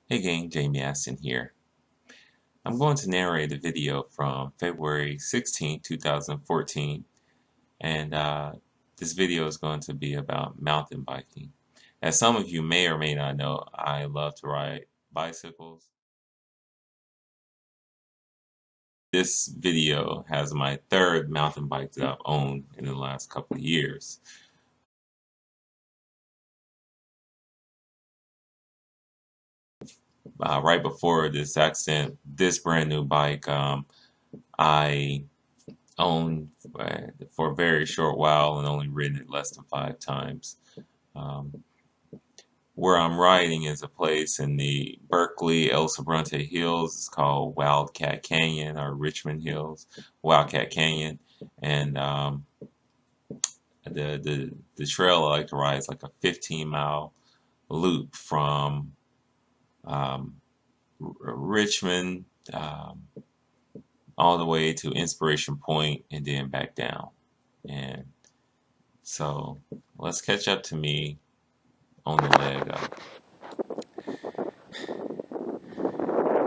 Hey gang, Jamie Aston here. I'm going to narrate a video from February 16, 2014, and this video is going to be about mountain biking. As some of you may or may not know, I love to ride bicycles. This video has my third mountain bike that I've owned in the last couple of years. Right before this accident, this brand new bike, I owned for a very short while and only ridden it less than 5 times. Um, where I'm riding is a place in the Berkeley El Sobrante Hills. It's called Wildcat Canyon or Richmond Hills, Wildcat Canyon, and the trail I like to ride is like a 15-mile loop from um, Richmond all the way to Inspiration Point and then back down. And so let's catch up to me on the leg up.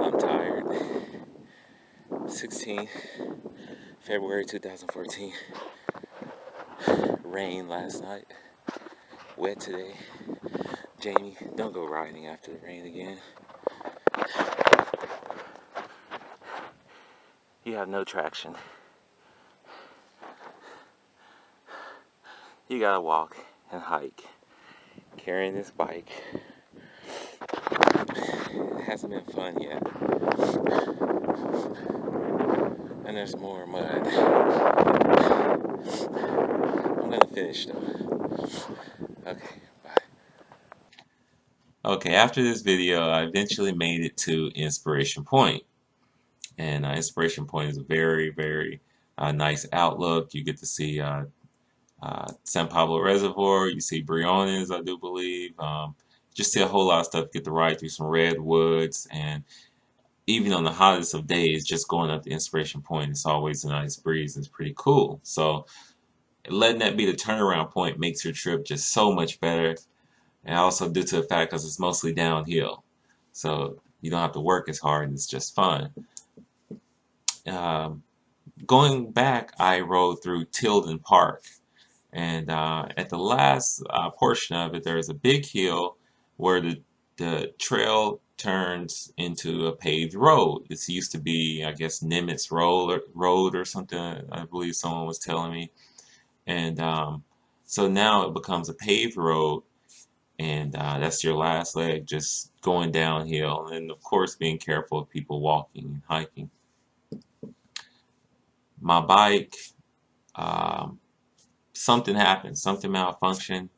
I'm tired. 16 February 2014. Rain last night. Wet today. Jamie, don't go riding after the rain again. You have no traction. You gotta walk and hike. Carrying this bike. It hasn't been fun yet. And there's more mud. I'm gonna finish though. Okay, bye. Okay, after this video, I eventually made it to Inspiration Point. And Inspiration Point is a very, very nice outlook. You get to see San Pablo Reservoir. You see Briones, I do believe. Just see a whole lot of stuff. Get to ride through some redwoods, and even on the hottest of days, just going up to Inspiration Point, it's always a nice breeze. It's pretty cool. So letting that be the turnaround point makes your trip just so much better. And also due to the fact because it's mostly downhill, so you don't have to work as hard, and it's just fun. Um, Going back, I rode through Tilden Park. And at the last portion of it, there's a big hill where the trail turns into a paved road. It used to be, I guess, Nimitz Road or something, I believe someone was telling me. And so now it becomes a paved road, and that's your last leg, just going downhill. And of course, being careful of people walking and hiking. My bike, um, something happened, something malfunctioned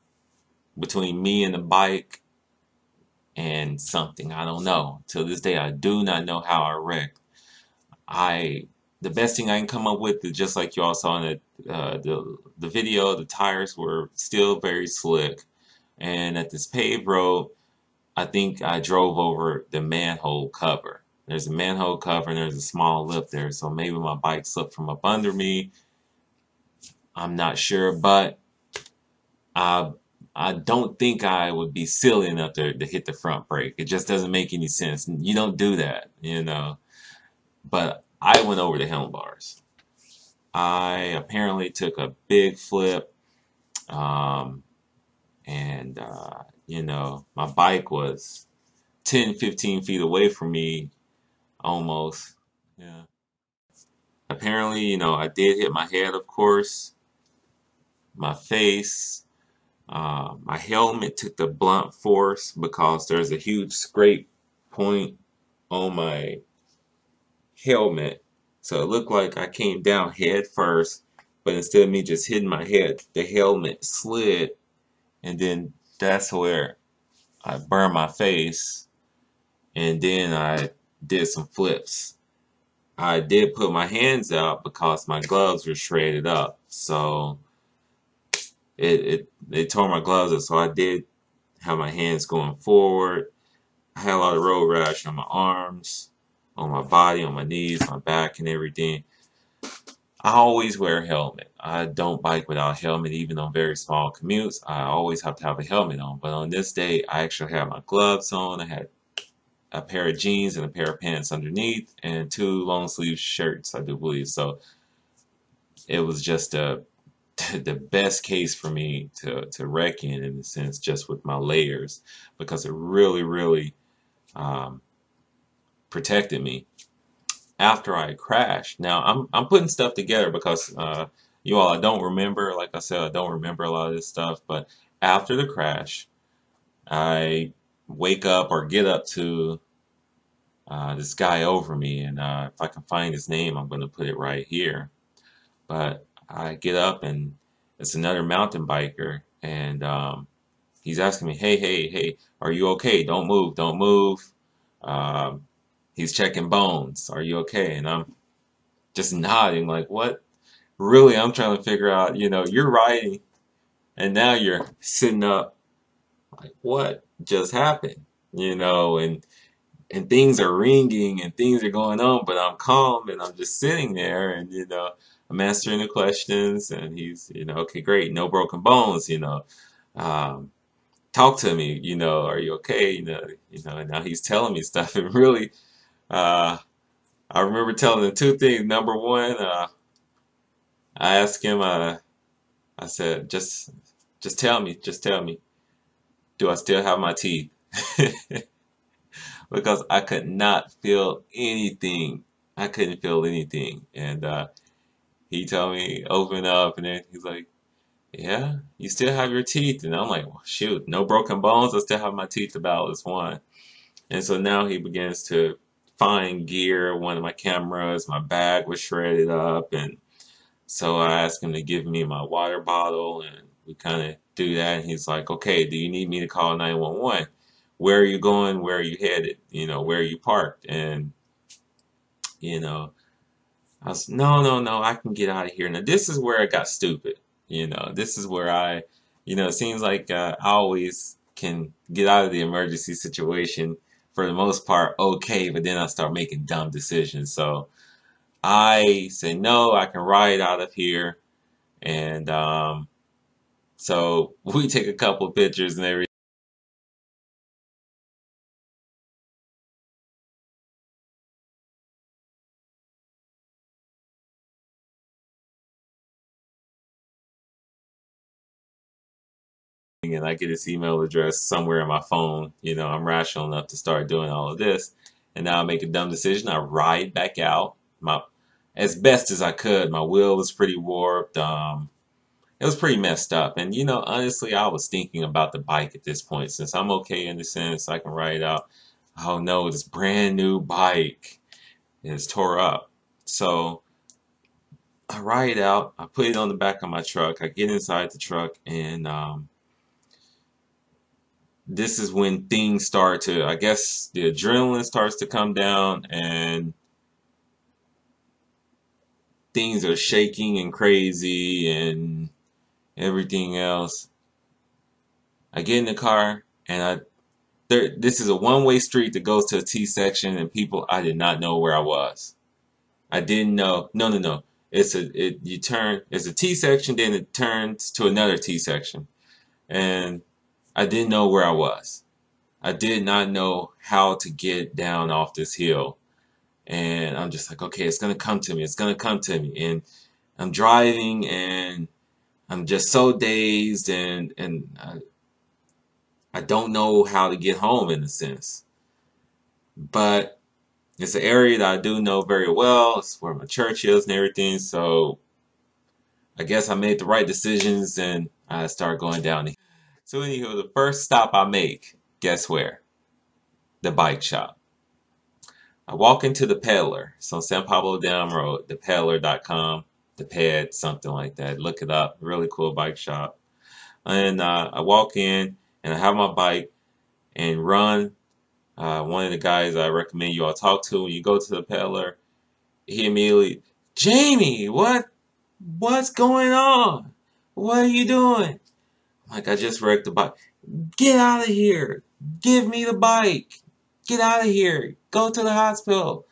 between me and the bike and something. I don't know. Till this day, I do not know how I wrecked. I the best thing I can come up with is just like you all saw in the video. The tires were still very slick, and at this paved road, I think I drove over the manhole cover. There's a manhole cover and there's a small lip there, so maybe my bike slipped from up under me. I'm not sure, but I I don't think I would be silly enough to hit the front brake. It just doesn't make any sense. You don't do that, you know. But I went over the handlebars. I apparently took a big flip, um, and my bike was 10, 15 feet away from me almost. Yeah. Apparently, I did hit my head, of course, my face. My helmet took the blunt force because there's a huge scrape point on my helmet. So it looked like I came down head first, but instead of me just hitting my head, the helmet slid, and then that's where I burned my face, and then I did some flips. I did put my hands out because my gloves were shredded up, so it tore my gloves up. So I did have my hands going forward. I had a lot of road rash on my arms, on my body, on my knees, my back, and everything. I always wear a helmet. I don't bike without a helmet, even on very small commutes. I always have to have a helmet on. But on this day, I actually had my gloves on. I had a pair of jeans and a pair of pants underneath, and two long sleeve shirts, I do believe. So it was just the best case for me to wreck in a sense, just with my layers, because it really um, protected me after I crashed. Now I'm putting stuff together because you all, I don't remember, like I said, I don't remember a lot of this stuff, but after the crash, I wake up or get up to this guy over me, and if I can find his name, I'm going to put it right here. But I get up, and it's another mountain biker, and he's asking me, hey, are you okay? Don't move, don't move. Um, he's checking bones. Are you okay? And I'm just nodding, like, what? Really, I'm trying to figure out, you're riding, and now you're sitting up, like, what just happened? And things are ringing and things are going on, but I'm calm and I'm just sitting there, and I'm answering the questions, and he's, okay, great, no broken bones, um, talk to me, are you okay, and now he's telling me stuff, and really, uh, I remember telling him two things. Number one, I asked him, I said, just tell me, do I still have my teeth? Because I could not feel anything. I couldn't feel anything. And he told me, open up, and then he's like, yeah, you still have your teeth. And I'm like, well, shoot, no broken bones. I still have my teeth about as one. And so now he begins to find gear, one of my cameras, my bag was shredded up. And so I asked him to give me my water bottle, and we kind of do that. And he's like, okay, do you need me to call 911? Where are you going? Where are you headed? Where are you parked? And, you know, I was, no, I can get out of here. Now, this is where it got stupid. This is where it seems like I always can get out of the emergency situation for the most part, okay, but then I start making dumb decisions. So I say, no, I can ride out of here. And so we take a couple of pictures and everything. And I get his email address somewhere in my phone. I'm rational enough to start doing all of this. And now I make a dumb decision. I ride back out as best as I could. My wheel was pretty warped. It was pretty messed up. And honestly, I was thinking about the bike at this point. Since I'm okay in the sense I can ride out. Oh no, this brand new bike is tore up. So I ride out. I put it on the back of my truck. I get inside the truck, and this is when things start to, I guess, the adrenaline starts to come down, and things are shaking and crazy and everything else. I get in the car, and this is a one-way street that goes to a T section, and people, I did not know where I was. I didn't know. No. It's a T section, then it turns to another T section, and I didn't know where I was. I did not know how to get down off this hill. And I'm just like, okay, it's gonna come to me. It's gonna come to me. And I'm driving, and I'm just so dazed, and I don't know how to get home in a sense. But it's an area that I do know very well. It's where my church is and everything. So I guess I made the right decisions, and I start going down. So anyhow, the first stop I make, guess where? The bike shop. I walk into the Peddler. It's on San Pablo Dam Road, thepeddler.com, the Ped, something like that. Look it up. Really cool bike shop. And I walk in, and I have my bike and run. One of the guys I recommend you all talk to when you go to the Peddler, he immediately, Jamie, what's going on? What are you doing? Like, I just wrecked the bike. Get out of here. Give me the bike. Get out of here. Go to the hospital.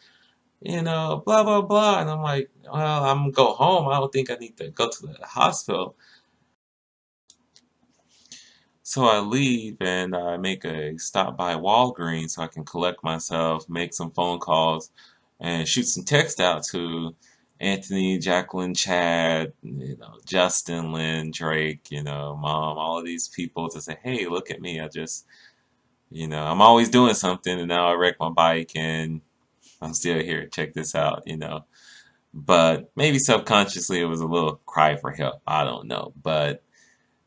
Blah, blah, blah. And I'm like, well, I'm going to go home. I don't think I need to go to the hospital. So I leave and I make a stop by Walgreens so I can collect myself, make some phone calls, and shoot some text out to Anthony, Jacqueline, Chad, Justin, Lynn, Drake, Mom, all of these people to say, hey, look at me. I'm always doing something, and now I wrecked my bike and I'm still here. Check this out. But maybe subconsciously it was a little cry for help. I don't know. But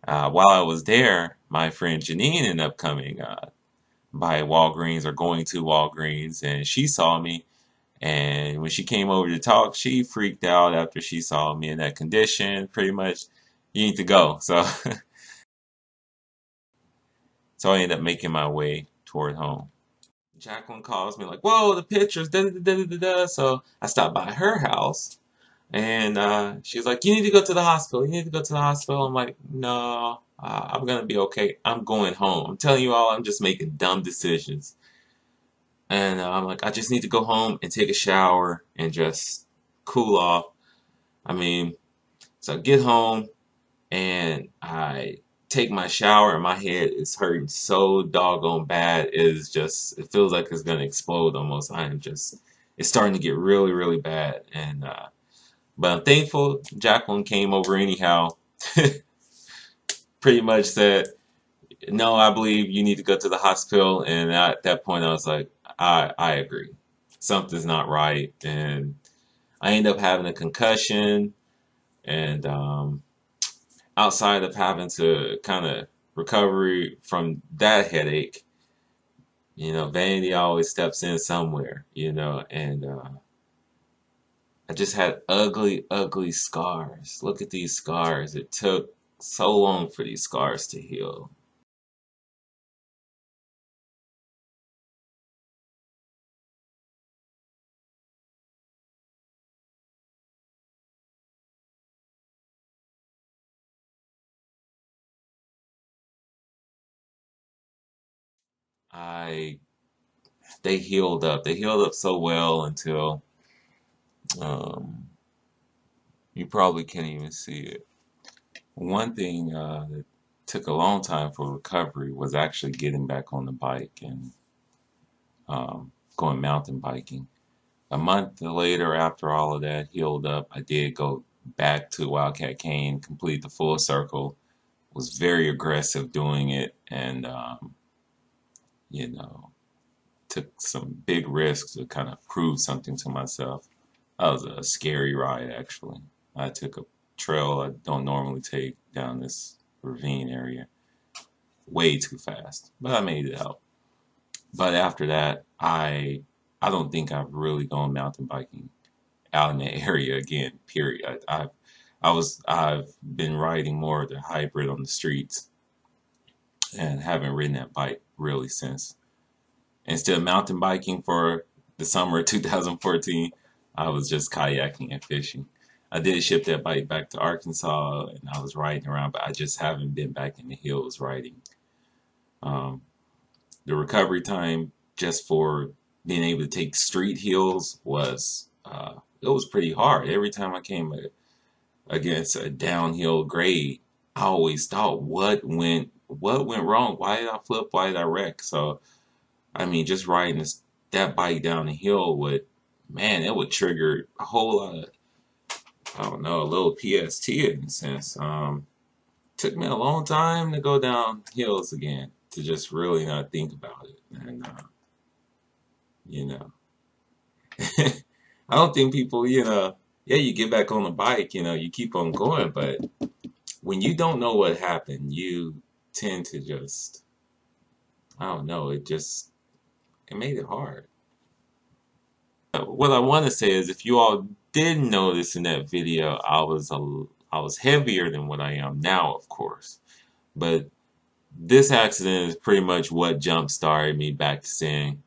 while I was there, my friend Janine ended up coming by Walgreens or going to Walgreens, and she saw me. And when she came over to talk, she freaked out after she saw me in that condition. Pretty much, you need to go. So, so I ended up making my way toward home. Jacqueline calls me like, "Whoa, the pictures!" Da, da, da, da, da, da. So I stopped by her house, and she was like, "You need to go to the hospital. You need to go to the hospital." I'm like, "No, I'm gonna be okay. I'm going home. I'm telling you all, I'm just making dumb decisions." And I'm like, "I just need to go home and take a shower and just cool off." I mean, so I get home and I take my shower and my head is hurting so doggone bad. It feels like it's gonna explode almost. It's starting to get really, really bad. But I'm thankful Jacqueline came over anyhow. Pretty much said, no, I believe you need to go to the hospital. And at that point, I was like, I agree. Something's not right. And I end up having a concussion. And outside of having to kind of recovery from that headache, vanity always steps in somewhere, and I just had ugly, ugly scars. Look at these scars. It took so long for these scars to heal. I They healed up. They healed up so well until um, you probably can't even see it. One thing that took a long time for recovery was actually getting back on the bike and going mountain biking. A month later, after all of that healed up, I did go back to Wildcat Cane, complete the full circle. Was very aggressive doing it, and you know, took some big risks to kind of prove something to myself. That was a scary ride, actually. I took a trail I don't normally take down this ravine area way too fast, but I made it out. But after that, I don't think I've really gone mountain biking out in the area again. Period. I've been riding more of the hybrid on the streets and haven't ridden that bike really since. Instead of mountain biking for the summer of 2014, I was just kayaking and fishing. I did ship that bike back to Arkansas and I was riding around, but I just haven't been back in the hills riding. Um, the recovery time just for being able to take street hills was it was pretty hard. Every time I came against a downhill grade, I always thought, what went wrong? Why did I flip? Why did I wreck? So I mean, just riding that bike down the hill man, it would trigger a whole lot of, I don't know, a little PST in a sense. Took me a long time to go down hills again to just really not think about it. And, you know, I don't think people, yeah, you get back on the bike, you keep on going, but when you don't know what happened, you tend to just, I don't know, it made it hard. What I want to say is, if you all did notice in that video, I was heavier than what I am now, of course. But this accident is pretty much what jump started me back to saying,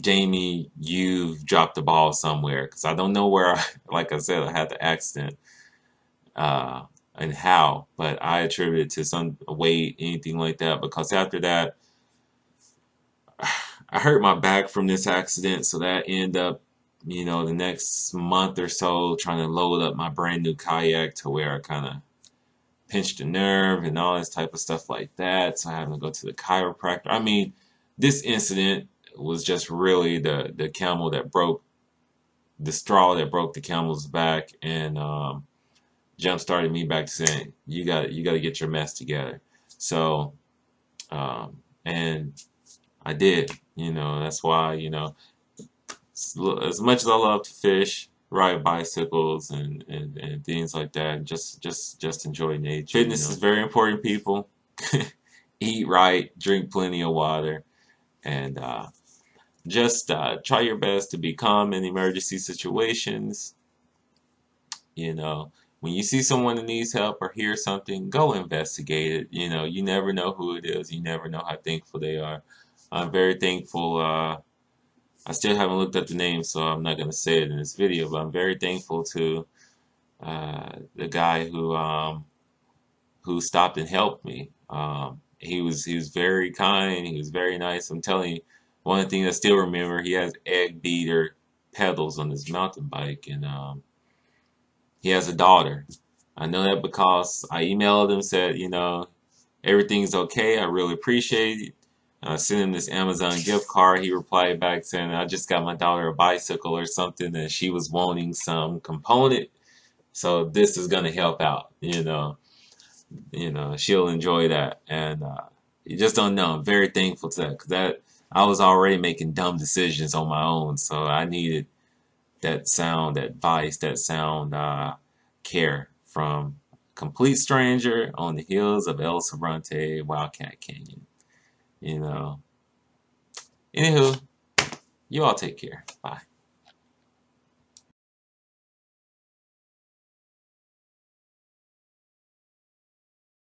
Jamie, you've dropped the ball somewhere. Because I don't know where, like I said, I had the accident and how, but I attribute it to some weight, anything like that. Because after that, I hurt my back from this accident, so that ended up, the next month or so trying to load up my brand new kayak to where I kind of pinched a nerve and all this type of stuff like that. So I had to go to the chiropractor. I mean, this incident was just really the camel that broke the straw that broke the camel's back, and jump started me back to saying you got to get your mess together. So and I did. That's why, as much as I love to fish, ride bicycles, and things like that, just enjoy nature. Fitness is very important, people. Eat right, drink plenty of water, and just try your best to be calm in emergency situations. When you see someone that needs help or hear something, go investigate it. You never know who it is. You never know how thankful they are. I'm very thankful. I still haven't looked up the name, so I'm not going to say it in this video, but I'm very thankful to the guy who stopped and helped me. He was very kind. He was very nice. I'm telling you, one of the things I still remember, he has egg beater pedals on his mountain bike, and he has a daughter. I know that because I emailed him, said, everything's okay. I really appreciate it. I sent him this Amazon gift card. He replied back saying, I just got my daughter a bicycle or something, and she was wanting some component. So this is going to help out, she'll enjoy that. And you just don't know. I'm very thankful to that, because I was already making dumb decisions on my own. So I needed that sound advice, that sound care from a complete stranger on the hills of El Sobrante, Wildcat Canyon. Anywho, you all take care. Bye.